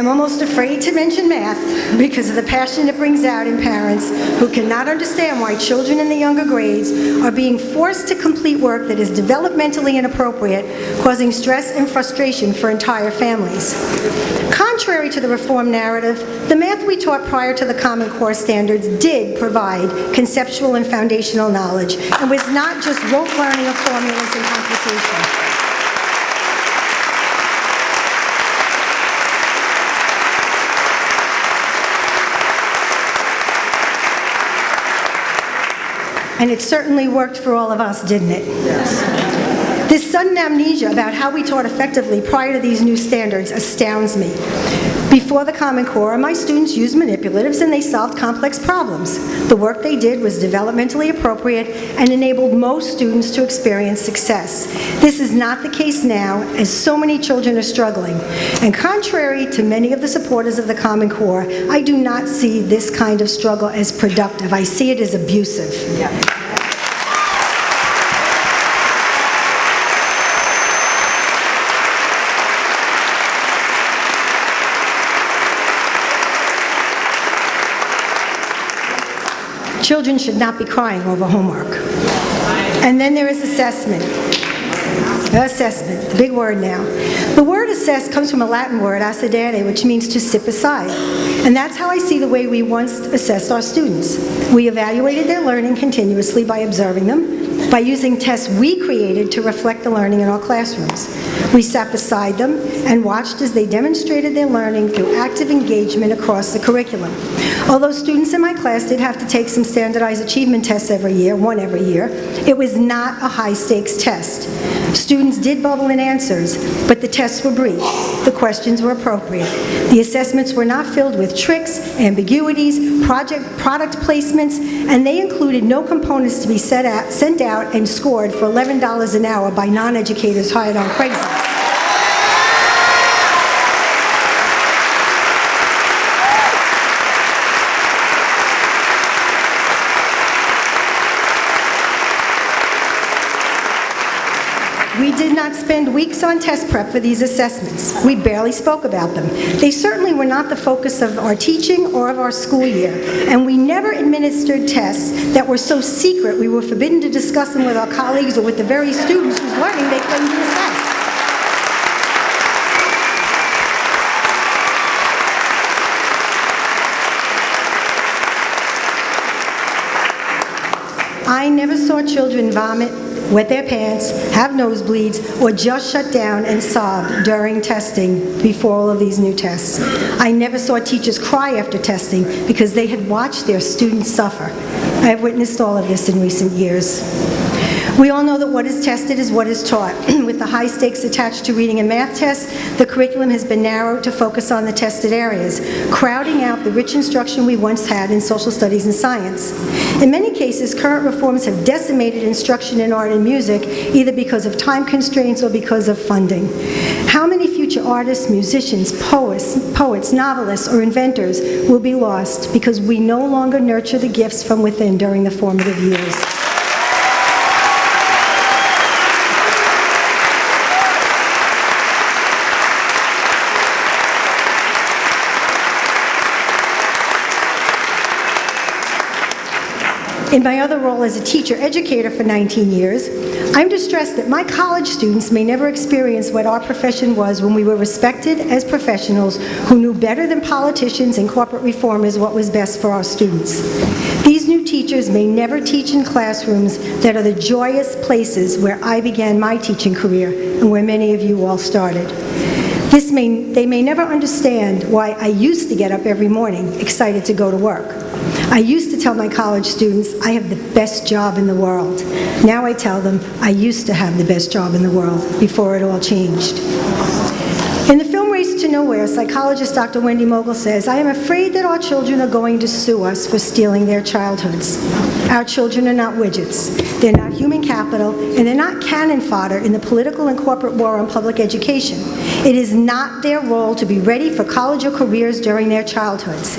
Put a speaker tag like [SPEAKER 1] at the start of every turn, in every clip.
[SPEAKER 1] am almost afraid to mention math because of the passion it brings out in parents who cannot understand why children in the younger grades are being forced to complete work that is developmentally inappropriate, causing stress and frustration for entire families. Contrary to the reform narrative, the math we taught prior to the Common Core standards did provide conceptual and foundational knowledge and was not just rote learning of formulas and computation. And it certainly worked for all of us, didn't it? Yes. This sudden amnesia about how we taught effectively prior to these new standards astounds me. Before the Common Core, my students used manipulatives and they solved complex problems. The work they did was developmentally appropriate and enabled most students to experience success. This is not the case now, as so many children are struggling. And contrary to many of the supporters of the Common Core, I do not see this kind of struggle as productive. I see it as abusive. Yeah. Children should not be crying over homework. And then there is assessment. Assessment, the big word now. The word assess comes from a Latin word, assedere, which means to sit beside. And that's how I see the way we once assessed our students. We evaluated their learning continuously by observing them, by using tests we created to reflect the learning in our classrooms. We sat beside them and watched as they demonstrated their learning through active engagement across the curriculum. Although students in my class did have to take some standardized achievement tests every year, one every year, it was not a high-stakes test. Students did bubble in answers, but the tests were brief. The questions were appropriate. The assessments were not filled with tricks, ambiguities, product placements, and they included no components to be sent out and scored for $11 an hour by non-educators hired on Craigslist. We did not spend weeks on test prep for these assessments. We barely spoke about them. They certainly were not the focus of our teaching or of our school year, and we never administered tests that were so secret we were forbidden to discuss them with our colleagues or with the very students whose learning they claimed to assess. I never saw children vomit, wet their pants, have nosebleeds, or just shut down and sob during testing before all of these new tests. I never saw teachers cry after testing because they had watched their students suffer. I have witnessed all of this in recent years. We all know that what is tested is what is taught. With the high stakes attached to reading and math tests, the curriculum has been narrowed to focus on the tested areas, crowding out the rich instruction we once had in social studies and science. In many cases, current reforms have decimated instruction in art and music, either because of time constraints or because of funding. How many future artists, musicians, poets, novelists, or inventors will be lost because we no longer nurture the gifts from within during the formative years? In my other role as a teacher educator for 19 years, I'm distressed that my college students may never experience what our profession was when we were respected as professionals who knew better than politicians and corporate reformers what was best for our students. These new teachers may never teach in classrooms that are the joyous places where I began my teaching career and where many of you all started. They may never understand why I used to get up every morning excited to go to work. I used to tell my college students, I have the best job in the world. Now I tell them, I used to have the best job in the world before it all changed. In the film Race to Nowhere, psychologist Dr. Wendy Mogul says, I am afraid that our children are going to sue us for stealing their childhoods. Our children are not widgets. They're not human capital, and they're not cannon fodder in the political and corporate war on public education. It is not their role to be ready for college or careers during their childhoods.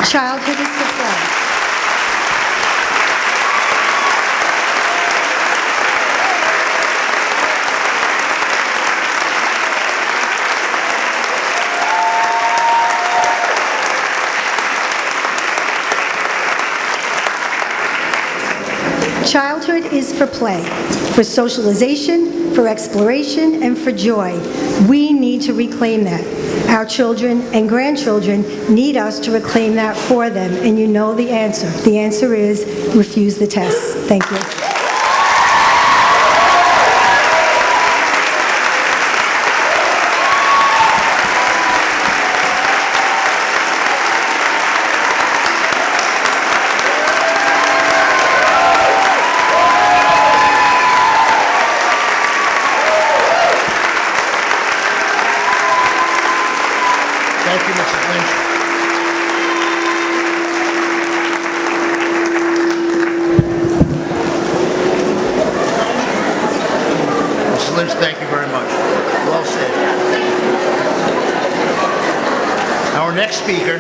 [SPEAKER 1] Childhood is for play. Childhood is for play, for socialization, for exploration, and for joy. We need to reclaim that. Our children and grandchildren need us to reclaim that for them, and you know the answer. The answer is refuse the tests. Thank you.
[SPEAKER 2] Thank you, Mrs. Lynch. Mrs. Lynch, thank you very much. Well said. Our next speaker